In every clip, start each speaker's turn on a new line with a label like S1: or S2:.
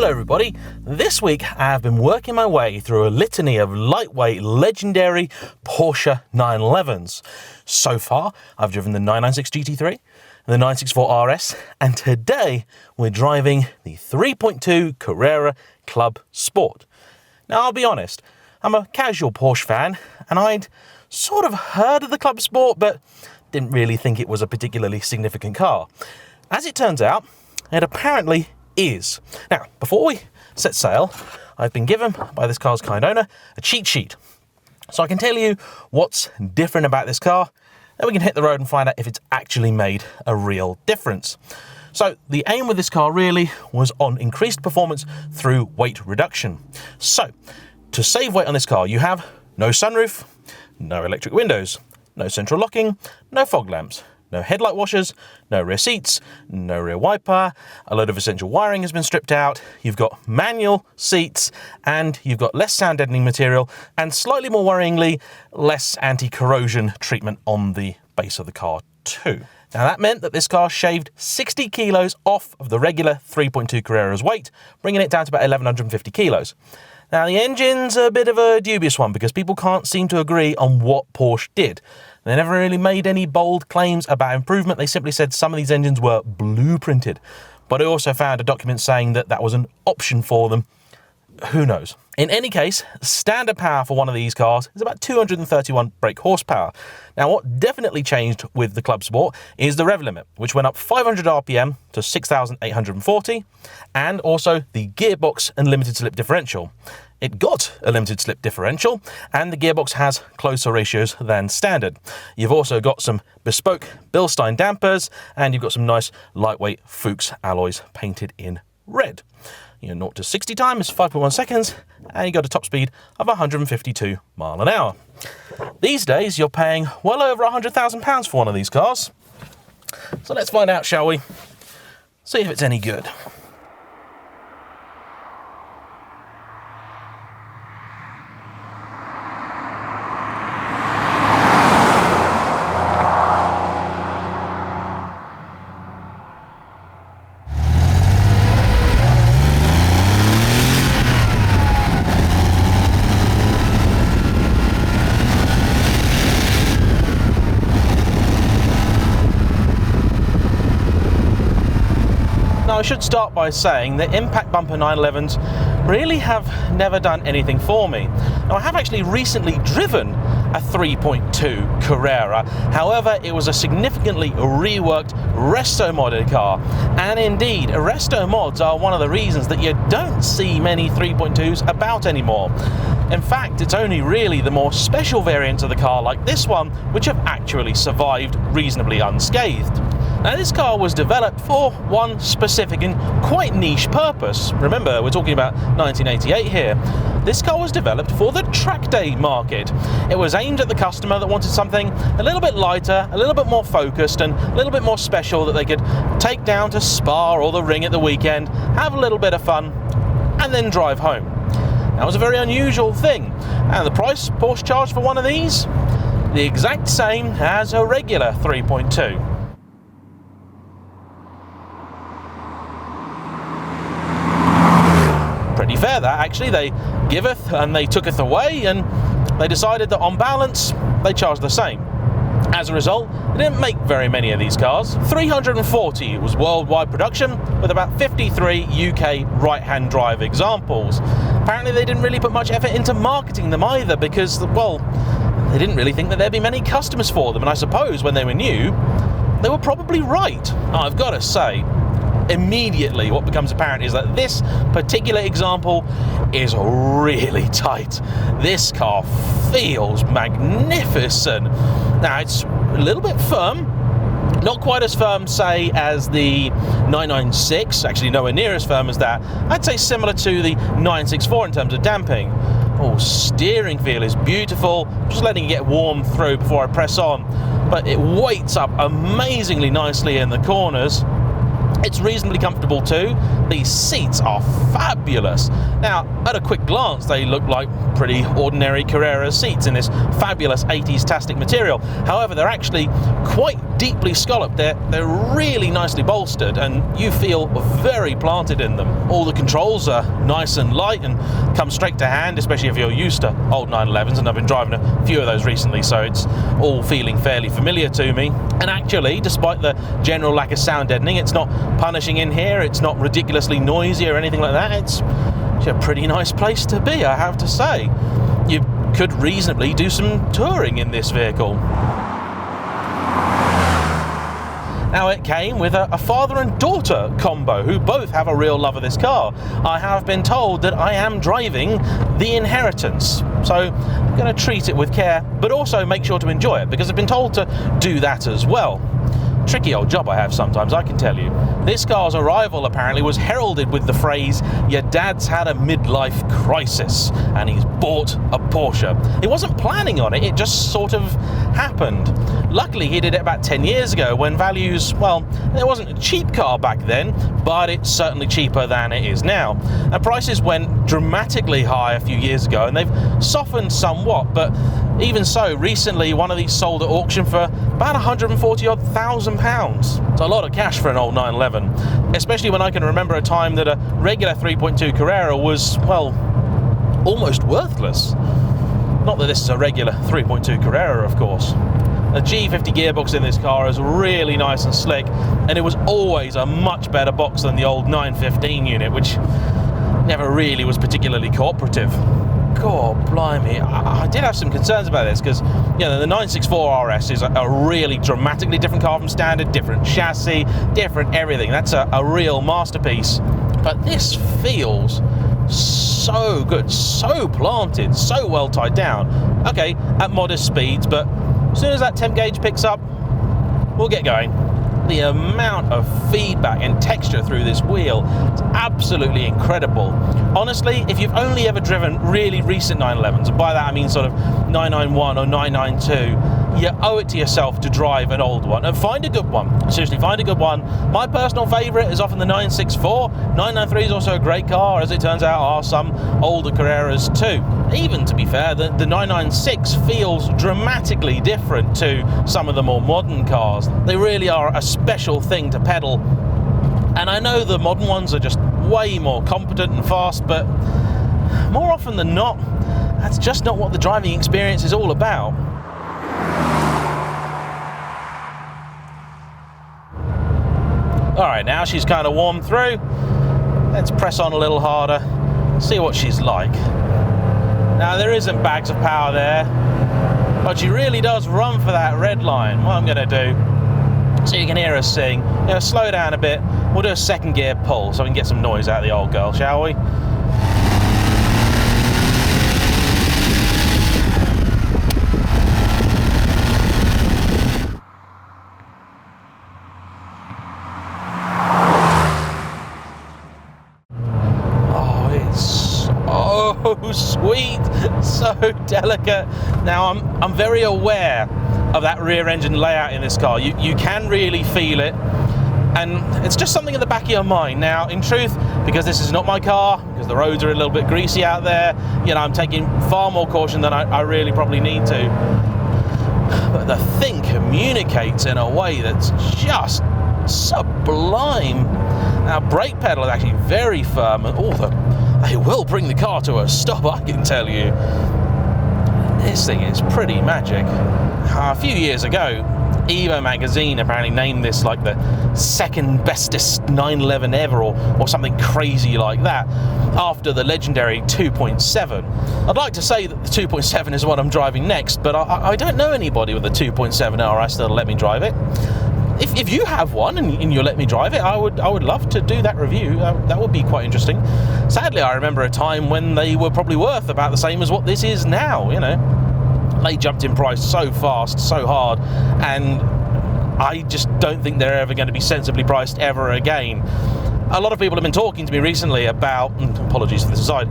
S1: Hello everybody, this week I have been working my way through a litany of lightweight legendary Porsche 911s. So far I've driven the 996 GT3, the 964 RS, and today we're driving the 3.2 Carrera Club Sport. Now I'll be honest, I'm a casual Porsche fan and I'd sort of heard of the Club Sport but didn't really think it was a particularly significant car. As it turns out, it apparently is. Now, before we set sail, I've been given by this car's kind owner a cheat sheet. So I can tell you what's different about this car, then we can hit the road and find out if it's actually made a real difference. So the aim with this car really was on increased performance through weight reduction. So to save weight on this car, you have no sunroof, no electric windows, no central locking, no fog lamps, no headlight washers, no rear seats, no rear wiper, a load of essential wiring has been stripped out, you've got manual seats, and you've got less sound deadening material, and slightly more worryingly, less anti-corrosion treatment on the base of the car too. Now that meant that this car shaved 60 kilos off of the regular 3.2 Carrera's weight, bringing it down to about 1,150 kilos. Now the engine's a bit of a dubious one because people can't seem to agree on what Porsche did. They never really made any bold claims about improvement. They simply said some of these engines were blueprinted. But I also found a document saying that that was an option for them. Who knows? In any case, standard power for one of these cars is about 231 brake horsepower. Now, what definitely changed with the Club Sport is the rev limit, which went up 500 RPM to 6,840, and also the gearbox and limited slip differential. It got a limited slip differential, and the gearbox has closer ratios than standard. You've also got some bespoke Bilstein dampers, and you've got some nice lightweight Fuchs alloys painted in red. 0 to 60 time is 5.1 seconds, and you got a top speed of 152 miles an hour. These days, you're paying well over £100,000 for one of these cars. So let's find out, shall we? See if it's any good. Now, I should start by saying that impact bumper 911s really have never done anything for me. Now, I have actually recently driven a 3.2 Carrera. However, it was a significantly reworked resto modded car. And indeed, resto mods are one of the reasons that you don't see many 3.2s about anymore. In fact, it's only really the more special variants of the car like this one which have actually survived reasonably unscathed. Now, this car was developed for one specific and quite niche purpose. Remember, we're talking about 1988 here. This car was developed for the track day market. It was aimed at the customer that wanted something a little bit lighter, a little bit more focused, and a little bit more special that they could take down to Spa or the Ring at the weekend, have a little bit of fun, and then drive home. That was a very unusual thing. And the price Porsche charged for one of these? The exact same as a regular 3.2. Pretty fair that, actually. They giveth and they tooketh away, and they decided that on balance they charged the same. As a result, they didn't make very many of these cars. 340 was worldwide production, with about 53 UK right-hand drive examples. Apparently they didn't really put much effort into marketing them either because, well, they didn't really think that there'd be many customers for them, and I suppose when they were new, they were probably right. I've got to say, immediately what becomes apparent is that this particular example is really tight. This car feels magnificent. Now, it's a little bit firm, not quite as firm, say, as the 996, actually nowhere near as firm as that. I'd say similar to the 964 in terms of damping. Oh, steering feel is beautiful. Just letting it get warm through before I press on. But it weights up amazingly nicely in the corners. It's reasonably comfortable too. These seats are fabulous. Now, at a quick glance, they look like pretty ordinary Carrera seats in this fabulous 80s-tastic material. However, they're actually quite deeply scalloped. They're really nicely bolstered, and you feel very planted in them. All the controls are nice and light and come straight to hand, especially if you're used to old 911s, and I've been driving a few of those recently, so it's all feeling fairly familiar to me. And actually, despite the general lack of sound deadening, it's not punishing in here, it's not ridiculously noisy or anything like that. It's a pretty nice place to be, I have to say. You could reasonably do some touring in this vehicle. Now, it came with a father and daughter combo who both have a real love of this car. I have been told that I am driving the inheritance, so I'm going to treat it with care, but also make sure to enjoy it, because I've been told to do that as well. Tricky old job I have sometimes, I can tell you. This car's arrival apparently was heralded with the phrase, "Your dad's had a midlife crisis and he's bought a Porsche." He wasn't planning on it, it just sort of happened. Luckily, he did it about 10 years ago when values, well, there wasn't a cheap car back then, but it's certainly cheaper than it is now. And prices went dramatically high a few years ago, and they've softened somewhat, but even so, recently one of these sold at auction for about £140,000. It's a lot of cash for an old 911, especially when I can remember a time that a regular 3.2 Carrera was, well, almost worthless. Not that this is a regular 3.2 Carrera, of course. The G50 gearbox in this car is really nice and slick, and it was always a much better box than the old 915 unit, which never really was particularly cooperative. God blimey, I did have some concerns about this, because you know, the 964 RS is a really dramatically different car from standard, different chassis, different everything. That's a real masterpiece. But this feels so good, so planted, so well tied down. Okay, at modest speeds, but as soon as that temp gauge picks up, we'll get going. The amount of feedback and texture through this wheel is absolutely incredible. Honestly, if you've only ever driven really recent 911s, and by that I mean sort of 991 or 992, you owe it to yourself to drive an old one and find a good one. Seriously, find a good one. My personal favourite is often the 964. 993 is also a great car, as it turns out are some older Carreras too. Even, to be fair, the 996 feels dramatically different to some of the more modern cars. They really are a special thing to pedal. And I know the modern ones are just way more competent and fast, but more often than not, that's just not what the driving experience is all about. Alright, now she's kind of warmed through. Let's press on a little harder, see what she's like. Now, there isn't bags of power there, but she really does run for that red line. What I'm going to do, so you can hear her sing, slow down a bit. We'll do a second gear pull so we can get some noise out of the old girl, shall we? So sweet, so delicate. Now I'm very aware of that rear engine layout in this car. You can really feel it, and it's just something in the back of your mind. Now, in truth, because this is not my car, because the roads are a little bit greasy out there, I'm taking far more caution than I really probably need to. But the thing communicates in a way that's just sublime. Now, brake pedal is actually very firm, and they will bring the car to a stop, I can tell you. This thing is pretty magic. A few years ago, Evo magazine apparently named this like the second bestest 911 ever, or something crazy like that, after the legendary 2.7. I'd like to say that the 2.7 is what I'm driving next, but I don't know anybody with a 2.7 RS that'll let me drive it. If you have one and you'll let me drive it, I would love to do that review. That would be quite interesting. Sadly, I remember a time when they were probably worth about the same as what this is now, They jumped in price so fast, so hard, and I just don't think they're ever going to be sensibly priced ever again. a lot of people have been talking to me recently about, apologies for this aside,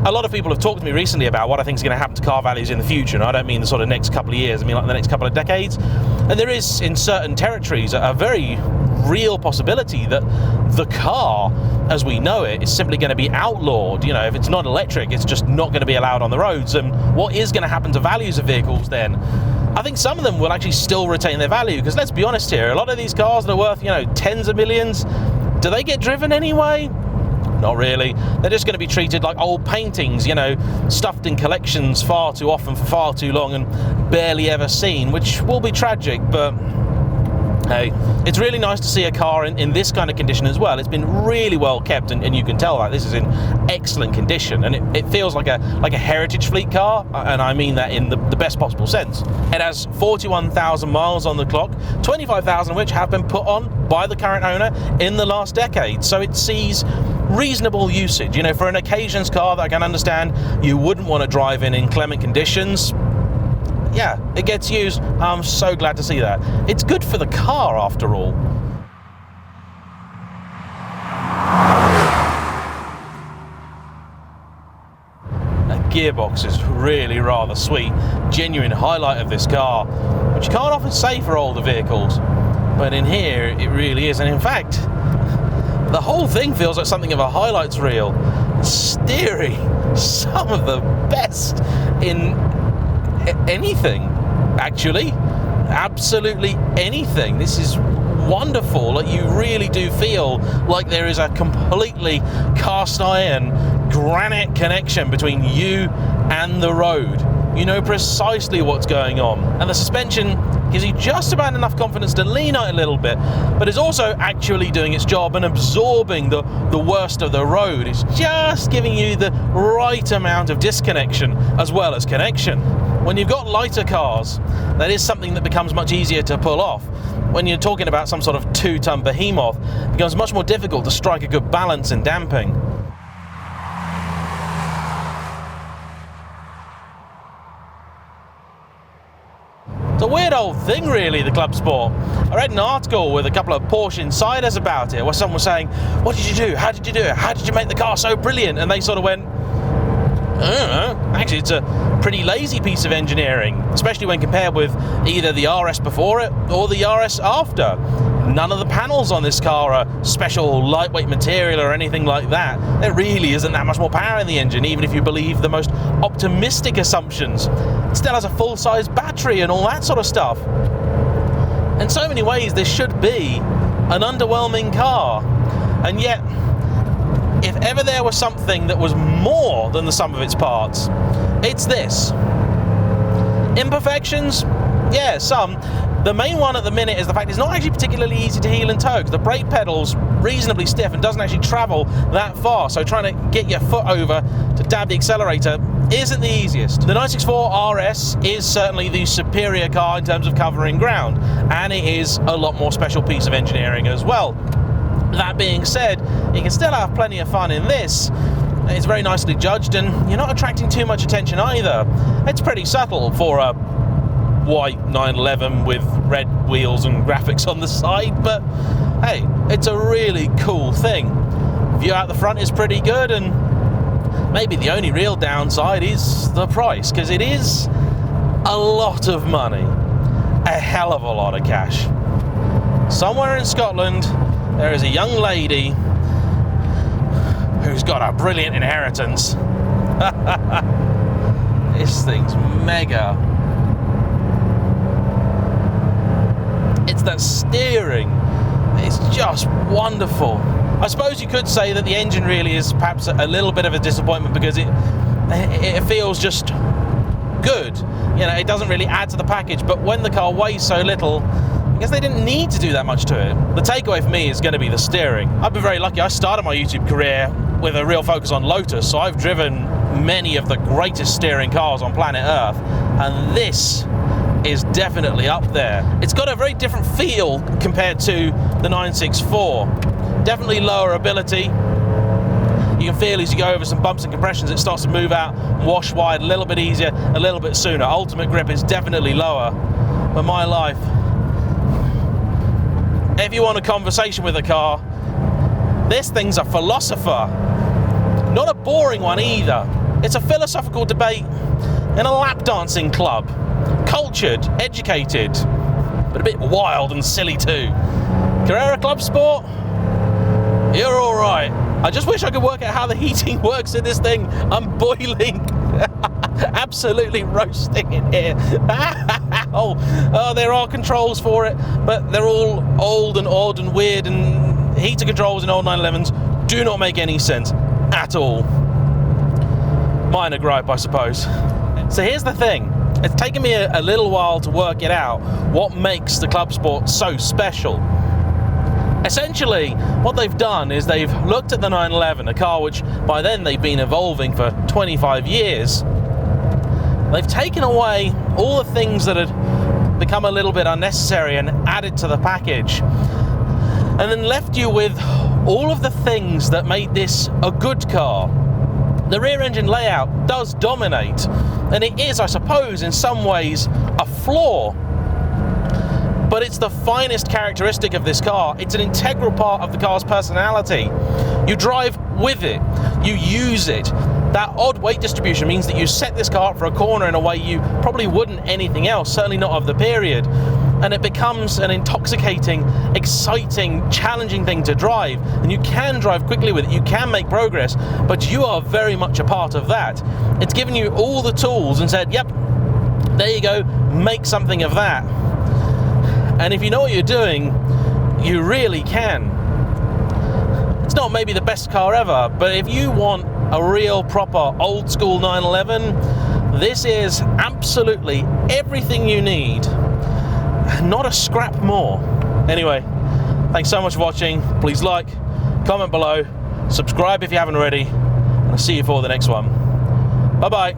S1: a lot of people have talked to me recently about what I think is going to happen to car values in the future, and I don't mean the sort of next couple of years, I mean like the next couple of decades. And there is, in certain territories, a very real possibility that the car, as we know it, is simply going to be outlawed. You know, if it's not electric, it's just not going to be allowed on the roads. And what is going to happen to values of vehicles then? I think some of them will actually still retain their value, because let's be honest here, a lot of these cars that are worth, you know, tens of millions, do they get driven anyway? Not really. They're just going to be treated like old paintings, you know, stuffed in collections far too often for far too long and barely ever seen, which will be tragic, but hey, it's really nice to see a car in this kind of condition as well. It's been really well kept, and you can tell that this is in excellent condition, and it feels like a heritage fleet car, and I mean that in the best possible sense. It has 41,000 miles on the clock, 25,000 of which have been put on by the current owner in the last decade, so it sees reasonable usage. You know, for an occasions car that I can understand you wouldn't want to drive in inclement conditions, yeah, it gets used. I'm so glad to see that. It's good for the car, after all. That gearbox is really rather sweet. Genuine highlight of this car, which you can't often say for older vehicles. But in here, it really is. And in fact, the whole thing feels like something of a highlights reel. Steering, some of the best in anything, actually. Absolutely anything. This is wonderful. Like, you really do feel like there is a completely cast iron granite connection between you and the road. You know precisely what's going on, and the suspension gives you just about enough confidence to lean out a little bit, but is also actually doing its job and absorbing the worst of the road. It's just giving you the right amount of disconnection as well as connection. When you've got lighter cars, that is something that becomes much easier to pull off. When you're talking about some sort of 2-ton behemoth, it becomes much more difficult to strike a good balance in damping. It's a weird old thing, really, the Club Sport. I read an article with a couple of Porsche insiders about it, where someone was saying, what did you do? How did you do it? How did you make the car so brilliant? And they sort of went, I don't know. Actually, it's a pretty lazy piece of engineering, especially when compared with either the RS before it or the RS after. None of the panels on this car are special lightweight material or anything like that. There really isn't that much more power in the engine, even if you believe the most optimistic assumptions. It still has a full-size battery and all that sort of stuff. In so many ways, this should be an underwhelming car. And yet, if ever there was something that was more than the sum of its parts, it's this. Imperfections? Yeah, some. The main one at the minute is the fact it's not actually particularly easy to heel and tow, because the brake pedal's reasonably stiff and doesn't actually travel that far, so trying to get your foot over to dab the accelerator isn't the easiest. The 964 RS is certainly the superior car in terms of covering ground, and it is a lot more special piece of engineering as well. That being said, you can still have plenty of fun in this. It's very nicely judged, and you're not attracting too much attention either. It's pretty subtle for a white 911 with red wheels and graphics on the side, but hey, it's a really cool thing. View out the front is pretty good, and maybe the only real downside is the price, because it is a lot of money. A hell of a lot of cash. Somewhere in Scotland, there is a young lady who's got a brilliant inheritance. This thing's mega. It's that steering. It's just wonderful. I suppose you could say that the engine really is perhaps a little bit of a disappointment, because it feels just good. You know, it doesn't really add to the package, but when the car weighs so little, I guess they didn't need to do that much to it. The takeaway for me is going to be the steering. I've been very lucky. I started my YouTube career with a real focus on Lotus, so I've driven many of the greatest steering cars on planet Earth, and this is definitely up there. It's got a very different feel compared to the 964. Definitely lower ability. You can feel as you go over some bumps and compressions, it starts to move out, wash wide a little bit easier, a little bit sooner. Ultimate grip is definitely lower, but my life, if you want a conversation with a car, This thing's a philosopher. Not a boring one either. It's a philosophical debate in a lap dancing club. Cultured, educated, but a bit wild and silly too. Carrera Club Sport, you're all right. I just wish I could work out how the heating works in this thing. I'm boiling. Absolutely roasting in here. Oh, there are controls for it, but they're all old and odd and weird, and heater controls in old 911s do not make any sense at all. Minor gripe, I suppose. So here's the thing. It's taken me a little while to work it out, what makes the Club Sport so special. Essentially, what they've done is they've looked at the 911, a car which by then they've been evolving for 25 years. They've taken away all the things that had become a little bit unnecessary and added to the package, and then left you with all of the things that made this a good car. The rear engine layout does dominate, and it is, I suppose, in some ways a flaw. But it's the finest characteristic of this car. It's an integral part of the car's personality. You drive with it, you use it. That odd weight distribution means that you set this car up for a corner in a way you probably wouldn't anything else, certainly not of the period. And it becomes an intoxicating, exciting, challenging thing to drive. And you can drive quickly with it, you can make progress, but you are very much a part of that. It's given you all the tools and said, yep, there you go, make something of that. And if you know what you're doing, you really can. It's not maybe the best car ever, but if you want a real proper old school 911, this is absolutely everything you need. Not a scrap more. Anyway, thanks so much for watching. Please like, comment below, subscribe if you haven't already, and I'll see you for the next one. Bye bye.